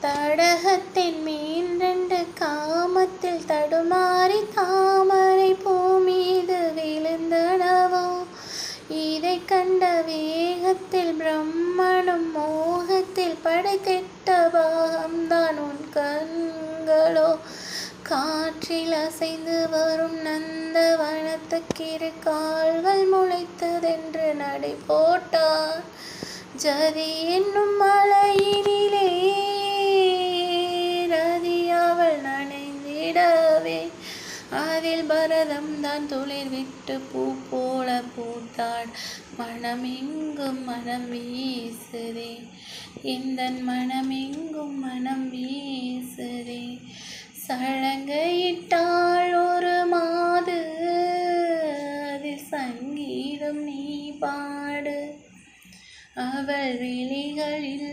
தடகத்தின் மீன் காமத்தில் தடுமாறி தாமரை பூமீது விழுந்தனவோ. இதை கண்ட வேகத்தில் பிரம்மனும் மோகத்தில் படைத்திட்ட பாகம்தான் உன் கண்களோ. காற்றில் அசைந்து வரும் நந்தவனத்துக்கிரு கால்கள் முளைத்ததென்று நடை போட்டார். ஜதி என்னும் மலையினிலே ரதி அவள் நனைந்திடவே, அதில் பரதம் தான் துளிர் விட்டு பூ போல பூத்தாள். மனமெங்கும் மனம் வீசுதே, எந்தன் மனமெங்கும் மனம் வீசுதே. சலங்கையிட்டாள் ஒரு மாது, அதில் சங்கீதம் நீ பாடு. அவள் விழிகளில்